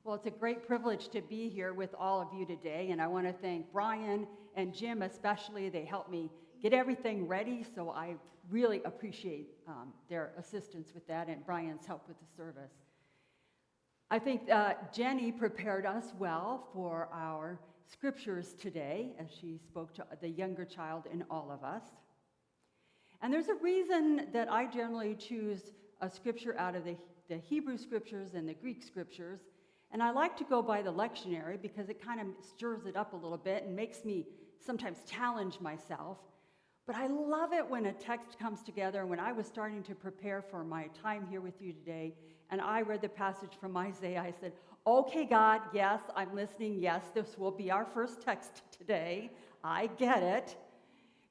Well, it's a great privilege to be here with all of you today, and I want to thank Brian and Jim especially. They helped me get everything ready, so I really appreciate their assistance with that and Brian's help with the service. I think Jenny prepared us well for our scriptures today as she spoke to the younger child in all of us. And there's a reason that I generally choose a scripture out of the Hebrew scriptures and the Greek scriptures. And I like to go by the lectionary because it kind of stirs it up a little bit and makes me sometimes challenge myself. But I love it when a text comes together. When I was starting to prepare for my time here with you today, and I read the passage from Isaiah, I said, okay, God, yes, I'm listening. Yes, this will be our first text today. I get it.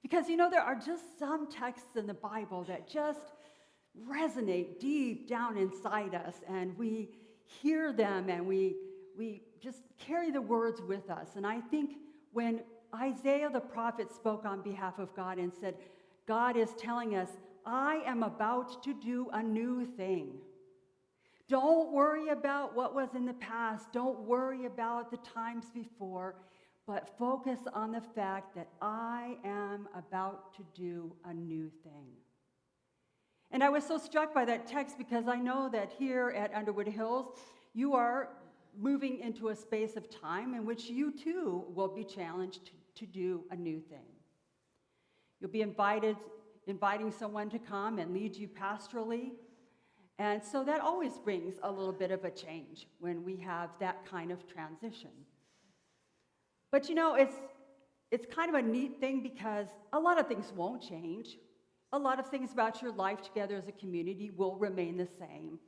Because, there are just some texts in the Bible that just resonate deep down inside us, and we hear them and we just carry the words with us. And I think when Isaiah the prophet spoke on behalf of God and said, God is telling us, I am about to do a new thing. Don't worry about what was in the past. Don't worry about the times before, but focus on the fact that I am about to do a new thing. And I was so struck by that text because I know that here at Underwood Hills, you are moving into a space of time in which you too will be challenged to do a new thing. You'll be inviting someone to come and lead you pastorally. And so that always brings a little bit of a change when we have that kind of transition. But it's kind of a neat thing because a lot of things won't change. A lot of things about your life together as a community will remain the same.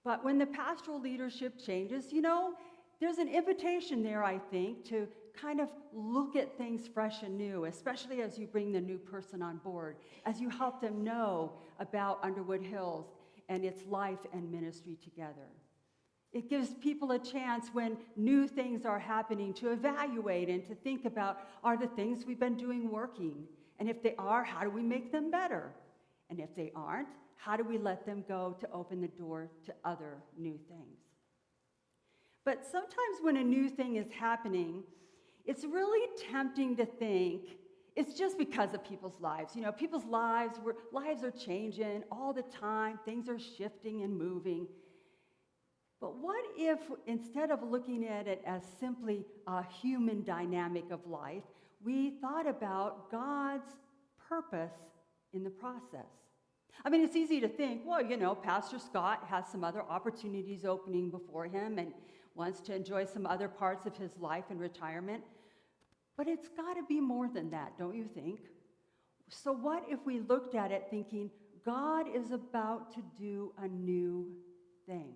But when the pastoral leadership changes, there's an invitation there, I think, to kind of look at things fresh and new, especially as you bring the new person on board, as you help them know about Underwood Hills and its life and ministry together. It gives people a chance when new things are happening to evaluate and to think about, are the things we've been doing working? And if they are, how do we make them better? And if they aren't, how do we let them go to open the door to other new things? But sometimes when a new thing is happening, it's really tempting to think it's just because of people's lives. People's lives are changing all the time. Things are shifting and moving. But what if instead of looking at it as simply a human dynamic of life, we thought about God's purpose in the process? I mean, it's easy to think, well, Pastor Scott has some other opportunities opening before him and wants to enjoy some other parts of his life in retirement. But it's got to be more than that, don't you think? So what if we looked at it thinking, God is about to do a new thing?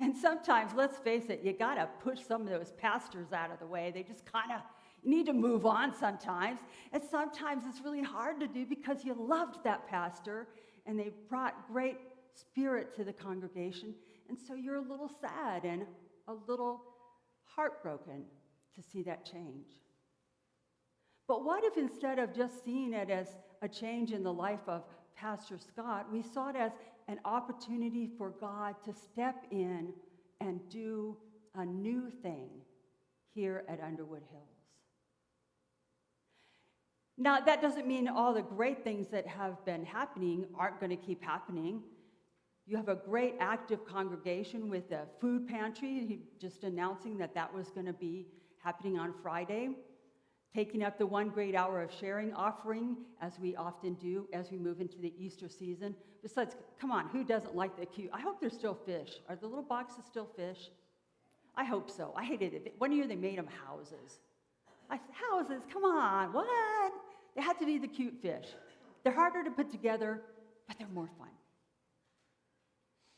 And sometimes, let's face it, you got to push some of those pastors out of the way. They just kind of need to move on sometimes. And sometimes it's really hard to do because you loved that pastor and they brought great spirit to the congregation. And so you're a little sad and a little heartbroken to see that change. But what if instead of just seeing it as a change in the life of Pastor Scott, we saw it as an opportunity for God to step in and do a new thing here at Underwood Hills? Now, that doesn't mean all the great things that have been happening aren't going to keep happening. You have a great active congregation with a food pantry, just announcing that was going to be happening on Friday, taking up the one great hour of sharing offering, as we often do as we move into the Easter season. Besides, come on, who doesn't like the cute? I hope there's still fish. Are the little boxes still fish? I hope so. I hated it. One year they made them houses. Houses, come on, what? They had to be the cute fish. They're harder to put together, but they're more fun.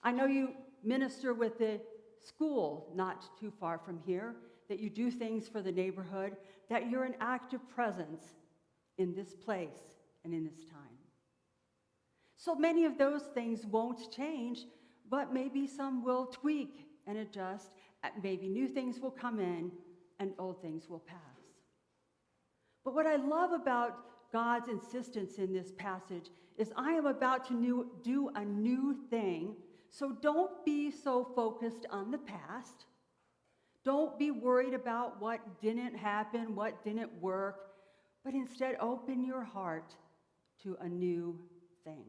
I know you minister with the school not too far from here, that you do things for the neighborhood, that you're an active presence in this place and in this time. So many of those things won't change, but maybe some will tweak and adjust. Maybe new things will come in and old things will pass. But what I love about God's insistence in this passage is I am about to do a new thing. So don't be so focused on the past. Don't be worried about what didn't happen, what didn't work, but instead open your heart to a new thing.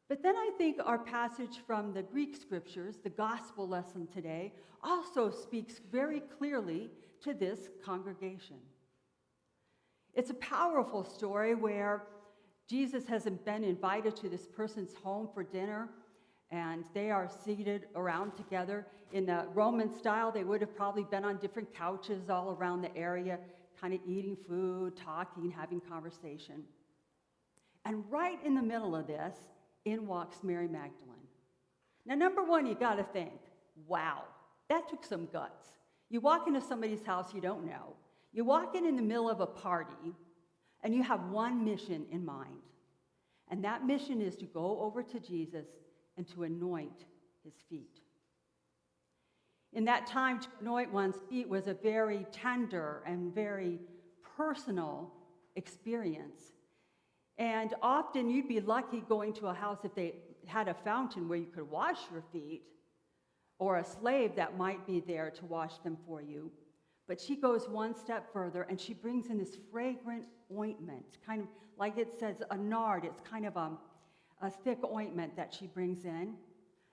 But then I think our passage from the Greek scriptures, the gospel lesson today, also speaks very clearly to this congregation. It's a powerful story where Jesus has been invited to this person's home for dinner, and they are seated around together. In the Roman style, they would have probably been on different couches all around the area, kind of eating food, talking, having conversation. And right in the middle of this, in walks Mary Magdalene. Now, number one, you got to think, wow, that took some guts. You walk into somebody's house you don't know. You walk in the middle of a party, and you have one mission in mind. And that mission is to go over to Jesus and to anoint his feet. In that time, to anoint one's feet was a very tender and very personal experience. And often you'd be lucky going to a house if they had a fountain where you could wash your feet, or a slave that might be there to wash them for you. But she goes one step further, and she brings in this fragrant ointment, kind of like it says a nard. It's kind of a thick ointment that she brings in,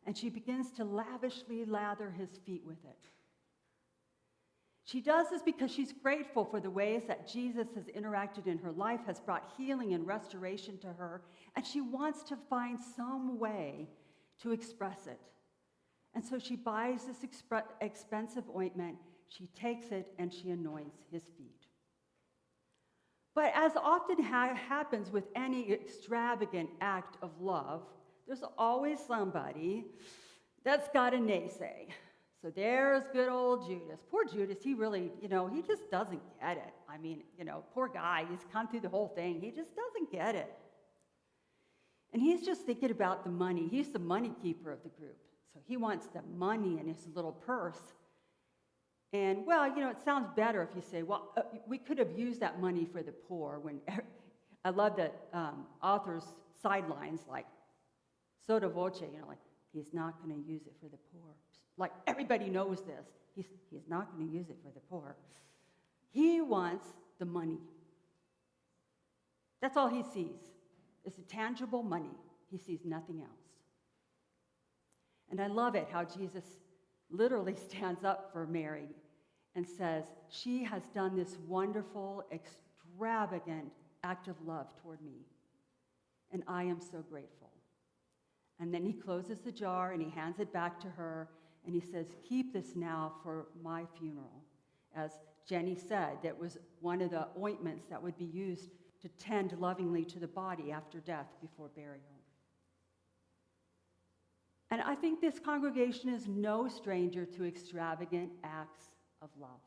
and she begins to lavishly lather his feet with it. She does this because she's grateful for the ways that Jesus has interacted in her life, has brought healing and restoration to her, and she wants to find some way to express it. And so she buys this expensive ointment, she takes it, and she anoints his feet. But as often happens with any extravagant act of love, there's always somebody that's got a naysay. So there's good old Judas. Poor Judas, he really, he just doesn't get it. I mean, poor guy, he's come through the whole thing. He just doesn't get it. And he's just thinking about the money. He's the money keeper of the group. So he wants the money in his little purse. And, well, it sounds better if you say, well, we could have used that money for the poor. I love the author's sidelines, like, sotto voce, like, he's not going to use it for the poor. Like, everybody knows this. He's not going to use it for the poor. He wants the money. That's all he sees. It's the tangible money. He sees nothing else. And I love it how Jesus literally stands up for Mary and says, she has done this wonderful, extravagant act of love toward me, and I am so grateful. And then he closes the jar and he hands it back to her, and he says, keep this now for my funeral. As Jenny said, that was one of the ointments that would be used to tend lovingly to the body after death before burial. And I think this congregation is no stranger to extravagant acts of love.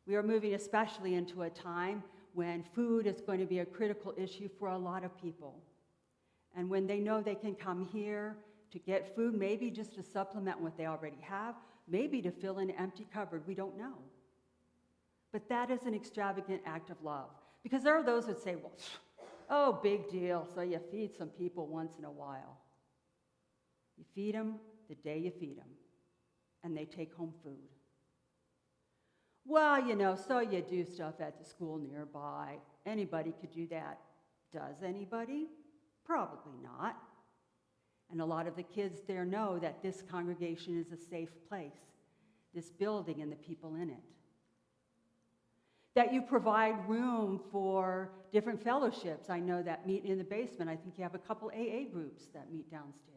We are moving especially into a time when food is going to be a critical issue for a lot of people. And when they know they can come here to get food, maybe just to supplement what they already have, maybe to fill in an empty cupboard, we don't know. But that is an extravagant act of love. Because there are those that say, well, oh, big deal, so you feed some people once in a while. You feed them the day you feed them, and they take home food. Well, so you do stuff at the school nearby. Anybody could do that. Does anybody? Probably not. And a lot of the kids there know that this congregation is a safe place, this building and the people in it. That you provide room for different fellowships. I know that meet in the basement. I think you have a couple AA groups that meet downstairs.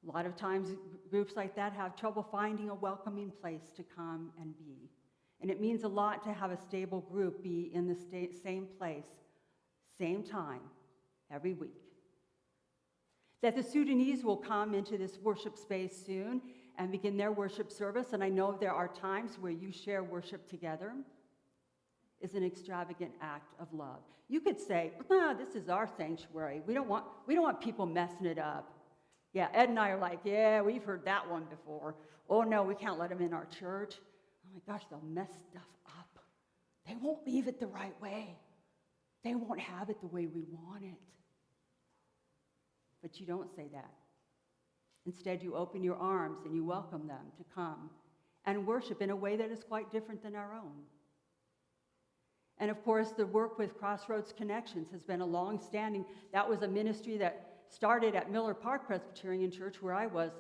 A lot of times groups like that have trouble finding a welcoming place to come and be. And it means a lot to have a stable group be in the same place, same time, every week. That the Sudanese will come into this worship space soon and begin their worship service. And I know there are times where you share worship together. Is an extravagant act of love. You could say, this is our sanctuary. We don't want people messing it up. Yeah, Ed and I are like, yeah, we've heard that one before. Oh, no, we can't let them in our church. Oh, my gosh, they'll mess stuff up. They won't leave it the right way. They won't have it the way we want it. But you don't say that. Instead, you open your arms and you welcome them to come and worship in a way that is quite different than our own. And of course, the work with Crossroads Connections has been a long-standing, that was a ministry that started at Miller Park Presbyterian Church, where I was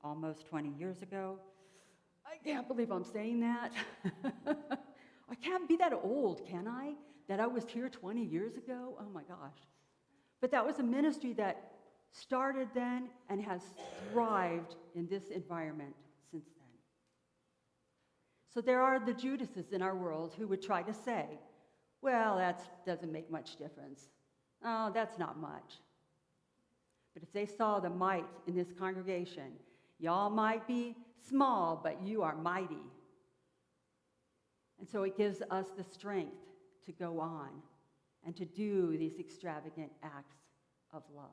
almost 20 years ago. I can't believe I'm saying that. I can't be that old, can I? That I was here 20 years ago? Oh my gosh. But that was a ministry that started then and has thrived in this environment since then. So there are the Judases in our world who would try to say, well, that doesn't make much difference. Oh, that's not much. But if they saw the might in this congregation, y'all might be small, but you are mighty. And so it gives us the strength to go on and to do these extravagant acts of love.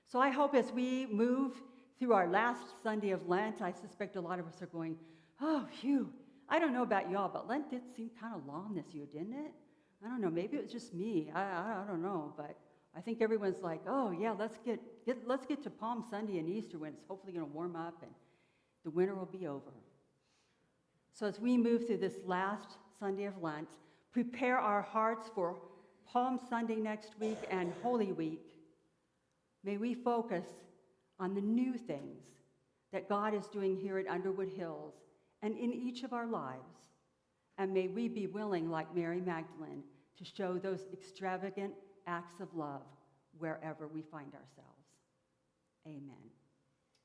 So I hope as we move through our last Sunday of Lent, I suspect a lot of us are going, oh, phew, I don't know about y'all, but Lent did seem kind of long this year, didn't it? I don't know, maybe it was just me. I don't know, but I think everyone's like, oh yeah, let's get to Palm Sunday and Easter when it's hopefully going to warm up and the winter will be over. So as we move through this last Sunday of Lent, prepare our hearts for Palm Sunday next week and Holy Week. May we focus on the new things that God is doing here at Underwood Hills and in each of our lives. And may we be willing, like Mary Magdalene, to show those extravagant acts of love wherever we find ourselves. Amen.